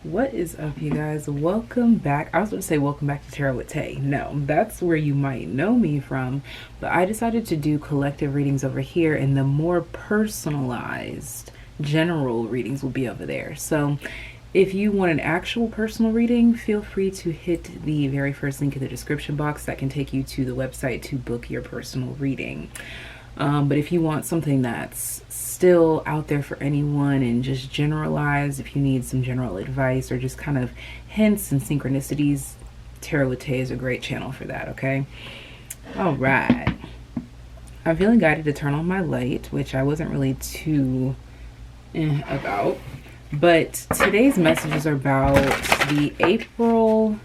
What is up, you guys? Welcome back. I was going to say welcome back to Tarot with Tay. No, that's where you might know me from. But I decided to do collective readings over here, and the more personalized general readings will be over there. So if you want an actual personal reading, feel free to hit the very first link in the description box. That can take you to the website to book your personal reading. But if you want something that's still out there for anyone and just generalized, if you need some general advice or just kind of hints and synchronicities, Tarot with Tay is a great channel for that, okay? All right. I'm feeling guided to turn on my light, which I wasn't really too about. But today's messages are about the April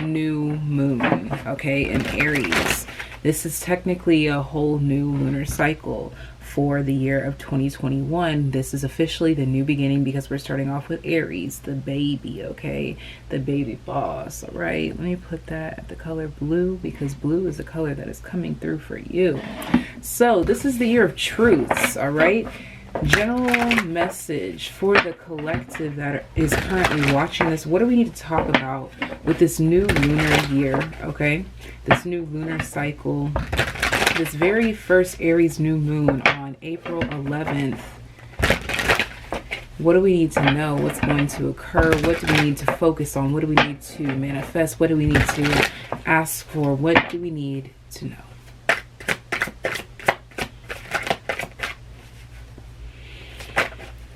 new moon, okay, in Aries. This is technically a whole new lunar cycle for the year of 2021. This is officially the new beginning because we're starting off with Aries, the baby, okay? The baby boss, all right? Let me put that at the color blue because blue is the color that is coming through for you. So this is the year of truths, all right? General message for the collective that is currently watching this. What do we need to talk about with this new lunar year, okay? This new lunar cycle, this very first Aries new moon on April 11th. What do we need to know? What's going to occur? What do we need to focus on? What do we need to manifest? What do we need to ask for? What do we need to know?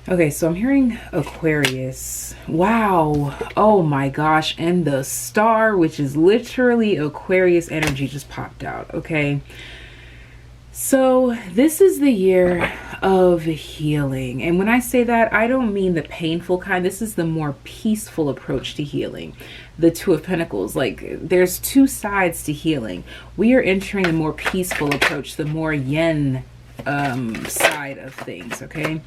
Okay, so I'm hearing Aquarius. Wow. Oh my gosh. And the star, which is literally Aquarius energy, just popped out. Okay. So this is the year of healing. And when I say that, I don't mean the painful kind. This is the more peaceful approach to healing. The Two of Pentacles. Like, there's two sides to healing. We are entering the more peaceful approach, the more yin side of things. Okay.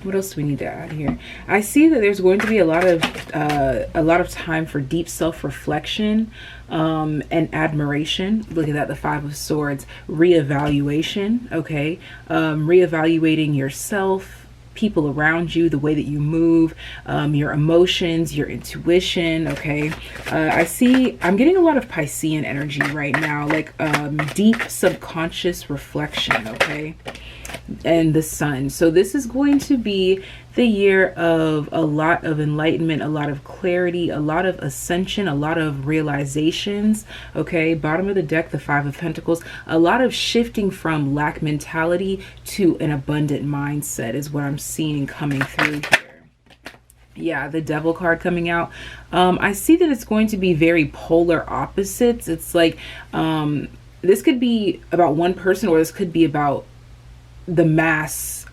What else do we need to add here? I see that there's going to be a lot of time for deep self-reflection and admiration. Look at that, the Five of Swords. Reevaluation, okay? Reevaluating yourself, people around you, the way that you move, your emotions, your intuition, okay? I'm getting a lot of Piscean energy right now, like deep subconscious reflection, okay? And the sun. So this is going to be the year of a lot of enlightenment, a lot of clarity, a lot of ascension, a lot of realizations. Okay, bottom of the deck, the Five of Pentacles. A lot of shifting from lack mentality to an abundant mindset is what I'm seeing coming through here. Yeah, the Devil card coming out. I see that it's going to be very polar opposites. It's like this could be about one person, or this could be about the mass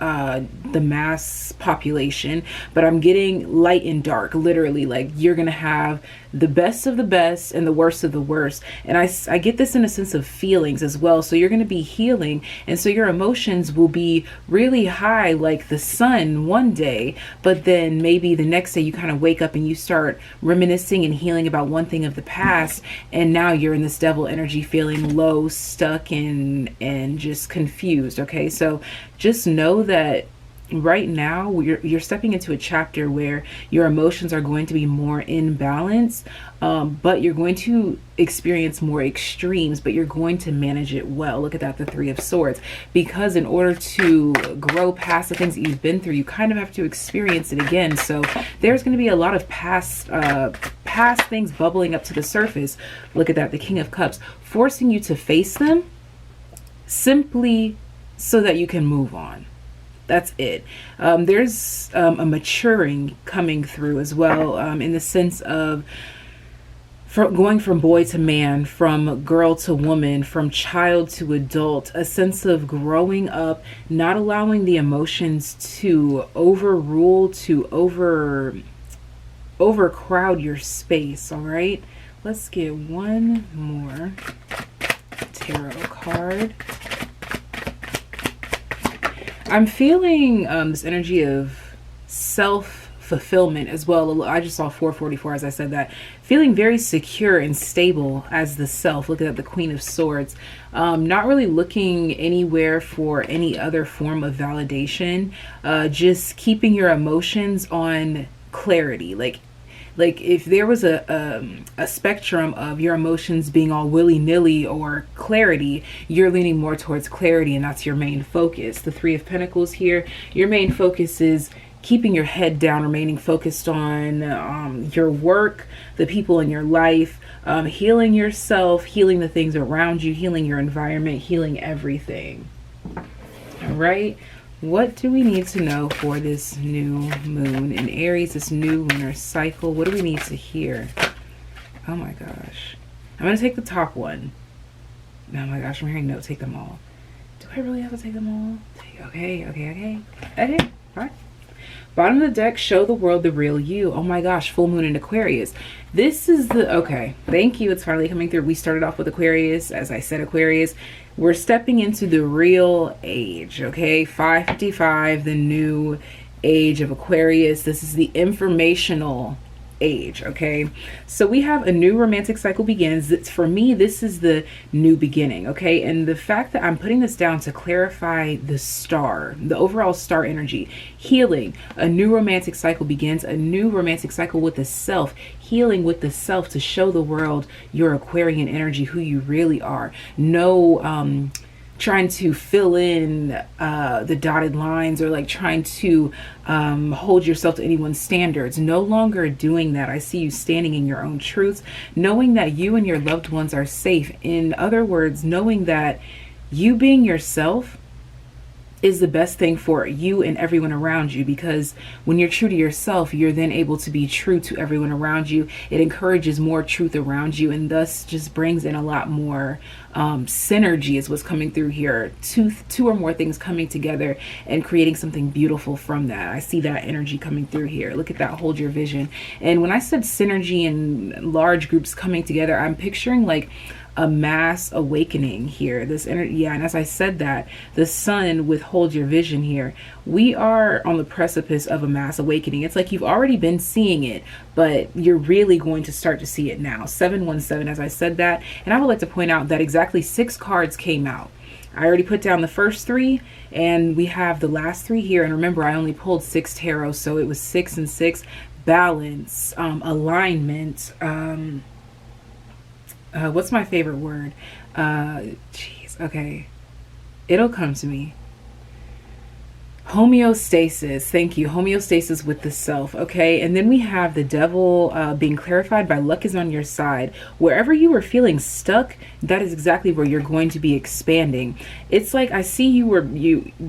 population, but I'm getting light and dark, literally. Like, you're gonna have the best of the best and the worst of the worst. And I get this in a sense of feelings as well. So you're gonna be healing, and so your emotions will be really high like the sun one day, but then maybe the next day you kind of wake up and you start reminiscing and healing about one thing of the past, and now you're in this devil energy, feeling low, stuck, and just confused. Okay, so just know that right now you're stepping into a chapter where your emotions are going to be more in balance, but you're going to experience more extremes, but you're going to manage it well. Look at that, the Three of Swords, because in order to grow past the things that you've been through, you kind of have to experience it again. So there's going to be a lot of past things bubbling up to the surface. Look at that, the King of Cups, forcing you to face them simply so that you can move on. That's it. There's a maturing coming through as well, in the sense of going from boy to man, from girl to woman, from child to adult, a sense of growing up, not allowing the emotions to overrule, to overcrowd your space. All right, let's get one more tarot card. I'm feeling this energy of self-fulfillment as well. I just saw 444 as I said that. Feeling very secure and stable as the self. Look at that, the Queen of Swords. Not really looking anywhere for any other form of validation. Just keeping your emotions on clarity. Like if there was a spectrum of your emotions being all willy-nilly or clarity, you're leaning more towards clarity, and that's your main focus. The Three of Pentacles here, your main focus is keeping your head down, remaining focused on your work, the people in your life, healing yourself, healing the things around you, healing your environment, healing everything. All right. What do we need to know for this new moon in Aries, this new lunar cycle? What do we need to hear? Oh my gosh. I'm going to take the top one. Oh my gosh, I'm hearing no, take them all. Do I really have to take them all? Okay. All right. Bottom of the deck, show the world the real you. Oh my gosh, full moon in Aquarius. This is the, okay, thank you. It's finally coming through. We started off with Aquarius. As I said, Aquarius. We're stepping into the real age, okay? 555, the new age of Aquarius. This is the informational age, okay? So we have a new romantic cycle begins. It's, for me, this is the new beginning, okay? And the fact that I'm putting this down to clarify the star, the overall star energy, healing, a new romantic cycle begins, a new romantic cycle with the self, healing with the self to show the world your Aquarian energy, who you really are. No trying to fill in the dotted lines, or like trying to hold yourself to anyone's standards. No longer doing that. I see you standing in your own truths, knowing that you and your loved ones are safe. In other words, knowing that you being yourself is the best thing for you and everyone around you, because when you're true to yourself, you're then able to be true to everyone around you. It encourages more truth around you, and thus just brings in a lot more synergy is what's coming through here. Two or more things coming together and creating something beautiful from that. I see that energy coming through here. Look at that, hold your vision. And when I said synergy and large groups coming together, I'm picturing like a mass awakening here. This energy, yeah. And as I said that, the sun with hold your vision here, we are on the precipice of a mass awakening. It's like you've already been seeing it, but you're really going to start to see it now. 717, as I said that. And I would like to point out that exactly 6 cards came out. I already put down the first 3, and we have the last 3 here. And remember, I only pulled 6 tarot, so it was 6 and 6. Balance, alignment, what's my favorite word? Jeez, okay. It'll come to me. Homeostasis. Thank you. Homeostasis with the self. Okay. And then we have the devil being clarified by luck is on your side. Wherever you were feeling stuck, that is exactly where you're going to be expanding. It's like I see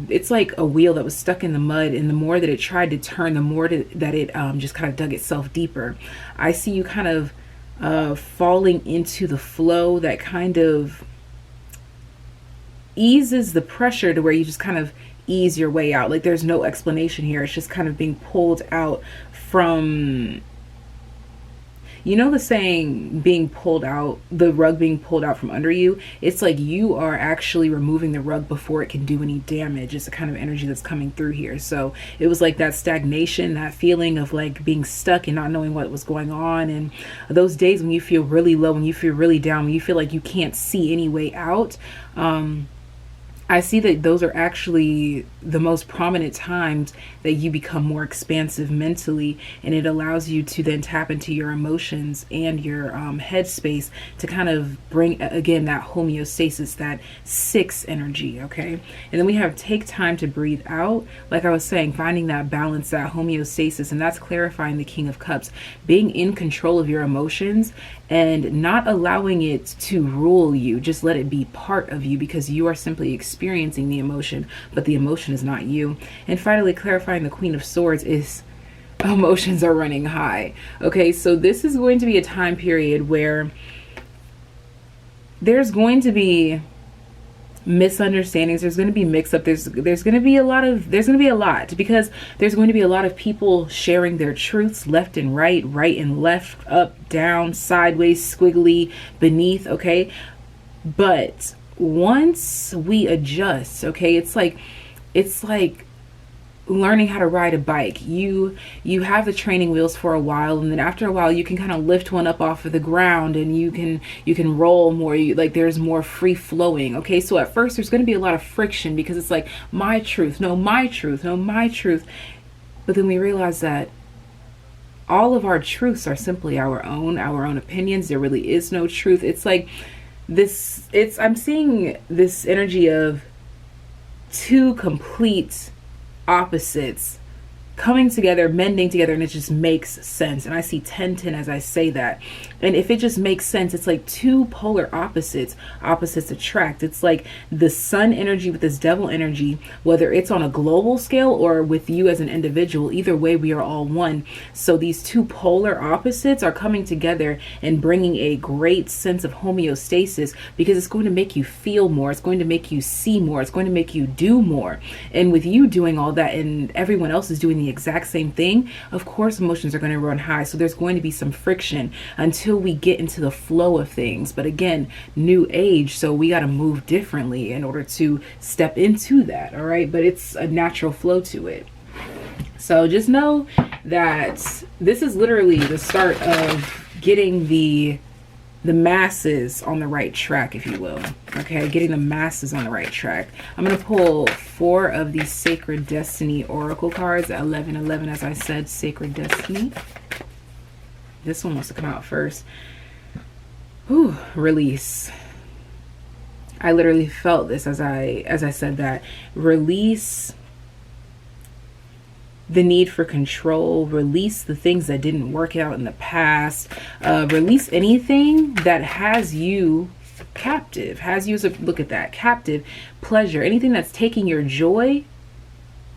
it's like a wheel that was stuck in the mud, and the more that it tried to turn, the more that it just kind of dug itself deeper. I see you kind of falling into the flow that kind of eases the pressure to where you just kind of ease your way out. Like there's no explanation here. It's just kind of being pulled out from, you know, the saying being pulled out, the rug being pulled out from under you. It's like you are actually removing the rug before it can do any damage. It's the kind of energy that's coming through here. So it was like that stagnation, that feeling of like being stuck and not knowing what was going on. And those days when you feel really low, when you feel really down, when you feel like you can't see any way out, I see that those are actually the most prominent times that you become more expansive mentally, and it allows you to then tap into your emotions and your headspace to kind of bring, again, that homeostasis, that 6 energy, okay? And then we have take time to breathe out. Like I was saying, finding that balance, that homeostasis, and that's clarifying the King of Cups, being in control of your emotions and not allowing it to rule you. Just let it be part of you, because you are simply experiencing the emotion, but the emotion is not you. And finally, clarifying the Queen of Swords is emotions are running high. Okay, so this is going to be a time period where there's going to be misunderstandings, there's going to be mix up, there's going to be a lot, because there's going to be a lot of people sharing their truths left and right and left, up, down, sideways, squiggly, beneath, okay? But once we adjust, okay, it's like learning how to ride a bike. You have the training wheels for a while, and then after a while you can kind of lift one up off of the ground, and you can roll more. There's more free flowing. Okay, so at first there's going to be a lot of friction, because it's like my truth, no, my truth, no, my truth. But then we realize that all of our truths are simply our own opinions. There really is no truth. It's like this, I'm seeing this energy of two complete opposites coming together, mending together, and it just makes sense. And I see 10-10 as I say that. And if it just makes sense, it's like two polar opposites attract. It's like the sun energy with this devil energy, whether it's on a global scale or with you as an individual, either way, we are all one. So these two polar opposites are coming together and bringing a great sense of homeostasis, because it's going to make you feel more. It's going to make you see more. It's going to make you do more. And with you doing all that and everyone else is doing the exact same thing, of course emotions are going to run high. So there's going to be some friction until we get into the flow of things. But again, new age, so we got to move differently in order to step into that. All right, but it's a natural flow to it. So just know that this is literally the start of getting the masses on the right track, if you will. Okay, getting the masses on the right track. I'm going to pull 4 of these Sacred Destiny Oracle cards. 1111, as I said, Sacred Destiny. This one wants to come out first. Ooh, release. I literally felt this as I said that. Release the need for control, release the things that didn't work out in the past, release anything that has you captive, has you as a, look at that, captive, pleasure, anything that's taking your joy,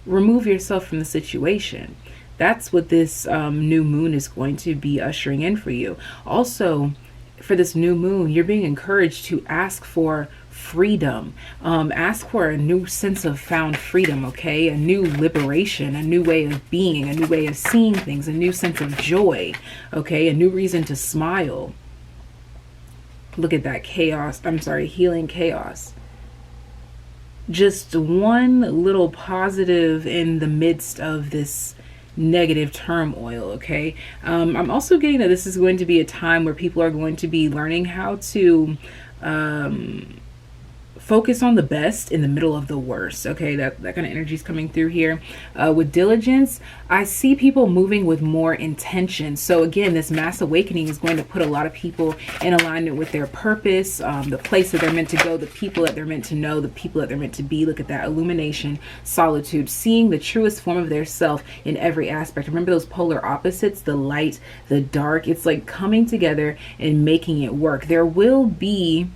remove yourself from the situation. That's what this new moon is going to be ushering in for you. Also, for this new moon, you're being encouraged to ask for freedom. Ask for a new sense of found freedom, okay? A new liberation, a new way of being, a new way of seeing things, a new sense of joy, okay? A new reason to smile. Look at that chaos. I'm sorry, healing chaos. Just one little positive in the midst of this negative turmoil, okay? I'm also getting that this is going to be a time where people are going to be learning how to focus on the best in the middle of the worst, okay? That kind of energy is coming through here. With diligence, I see people moving with more intention. So again, this mass awakening is going to put a lot of people in alignment with their purpose, the place that they're meant to go, the people that they're meant to know, the people that they're meant to be. Look at that, illumination, solitude, seeing the truest form of their self in every aspect. Remember those polar opposites, the light, the dark. It's like coming together and making it work. There will be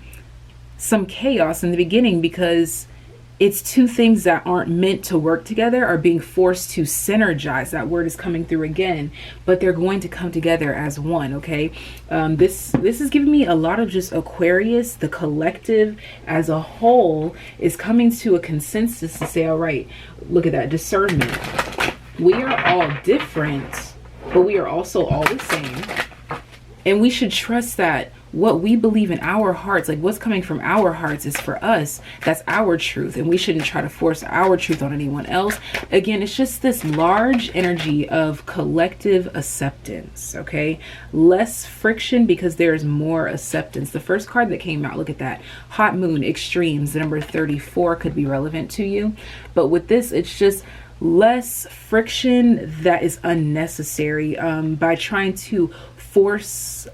some chaos in the beginning because it's two things that aren't meant to work together are being forced to synergize. That word is coming through again, but they're going to come together as one, okay? This is giving me a lot of just Aquarius. The collective as a whole is coming to a consensus to say, all right, look at that, discernment. We are all different, but we are also all the same. And we should trust that what we believe in our hearts, like what's coming from our hearts, is for us. That's our truth, and we shouldn't try to force our truth on anyone else. Again, it's just this large energy of collective acceptance, okay? Less friction because there's more acceptance. The first card that came out, look at that, Hot Moon, Extremes. The number 34 could be relevant to you, but with this, it's just less friction that is unnecessary by trying to force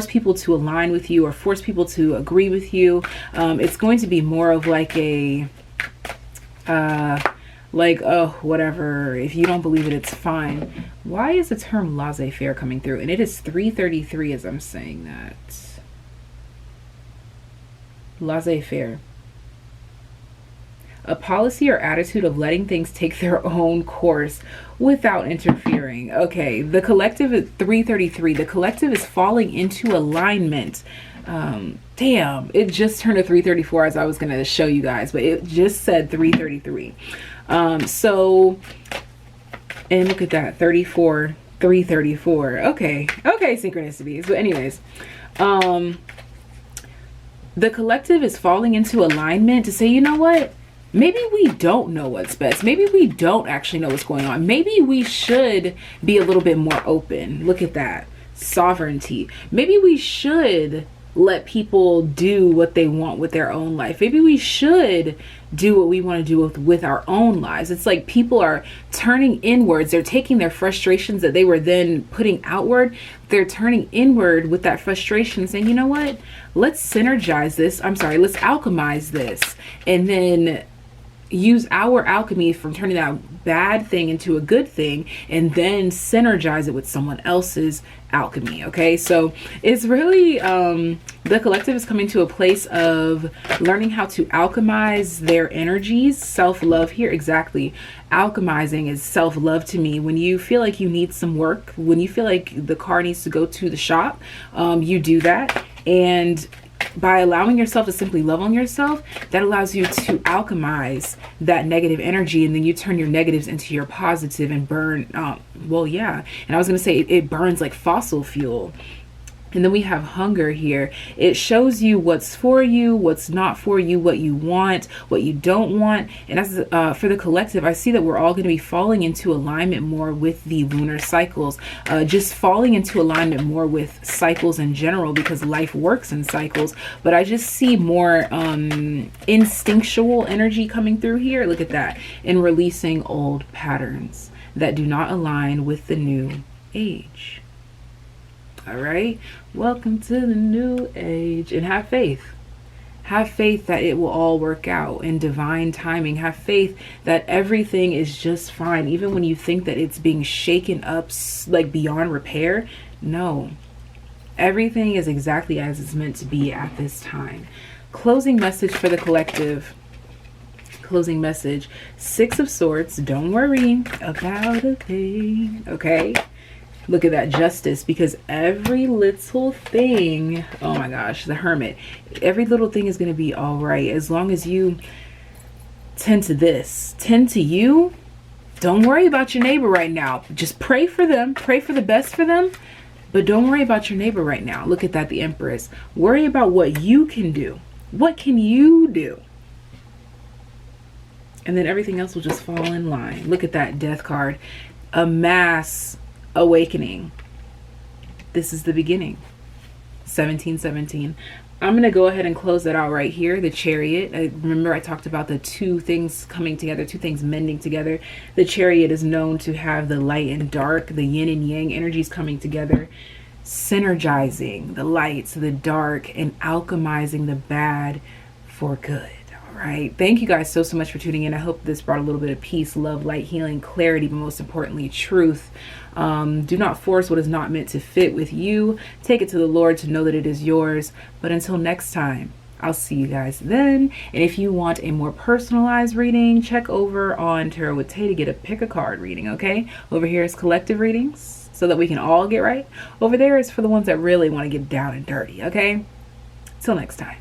people to align with you or force people to agree with you. It's going to be more of like a oh, whatever, if you don't believe it, it's fine. Why is the term laissez-faire coming through? And it is 333 as I'm saying that. Laissez-faire. A policy or attitude of letting things take their own course without interfering. Okay, the collective is 333. The collective is falling into alignment. Damn, it just turned to 334 as I was going to show you guys, but it just said 333. So, and look at that, 34, 334. Okay, synchronicities. But anyways, the collective is falling into alignment to say, you know what? Maybe we don't know what's best. Maybe we don't actually know what's going on. Maybe we should be a little bit more open. Look at that. Sovereignty. Maybe we should let people do what they want with their own life. Maybe we should do what we want to do with our own lives. It's like people are turning inwards. They're taking their frustrations that they were then putting outward. They're turning inward with that frustration, saying, you know what? Let's synergize this. Let's alchemize this. And then use our alchemy from turning that bad thing into a good thing, and then synergize it with someone else's alchemy. Okay, so it's really the collective is coming to a place of learning how to alchemize their energies. Self-love here, exactly. Alchemizing is self-love to me. When you feel like you need some work, when you feel like the car needs to go to the shop, you do that. And by allowing yourself to simply love on yourself, that allows you to alchemize that negative energy, and then you turn your negatives into your positive and burn. Well, yeah. And I was going to say it burns like fossil fuel. And then we have hunger here. It shows you what's for you, what's not for you, what you want, what you don't want. And as for the collective, I see that we're all going to be falling into alignment more with the lunar cycles, just falling into alignment more with cycles in general, because life works in cycles. But I just see more instinctual energy coming through here. Look at that. And releasing old patterns that do not align with the new age. All right, welcome to the new age. And have faith. Have faith that it will all work out in divine timing. Have faith that everything is just fine, even when you think that it's being shaken up like beyond repair. No, everything is exactly as it's meant to be at this time. Closing message for the collective. Closing message. 6 of Swords. Don't worry about a thing. Okay. Look at that, justice, because every little thing, oh my gosh, the Hermit, every little thing is going to be all right as long as you tend to this, tend to you. Don't worry about your neighbor right now. Just pray for them, pray for the best for them, but don't worry about your neighbor right now. Look at that, the Empress. Worry about what you can do. What can you do? And then everything else will just fall in line. Look at that Death card. A mass awakening. This is the beginning. 1717. I'm going to go ahead and close that out right here. The Chariot. Remember I talked about the 2 things coming together, 2 things mending together. The Chariot is known to have the light and dark, the yin and yang energies coming together, synergizing the lights, the dark, and alchemizing the bad for good. Right. Thank you guys so much for tuning in. I hope this brought a little bit of peace, love, light, healing, clarity, but most importantly, truth. Do not force what is not meant to fit with you. Take it to the Lord to know that it is yours. But until next time, I'll see you guys then. And if you want a more personalized reading, check over on Tarot with Tay to get a pick a card reading. Okay. Over here is collective readings so that we can all get right. Over there is for the ones that really want to get down and dirty. Okay. Till next time.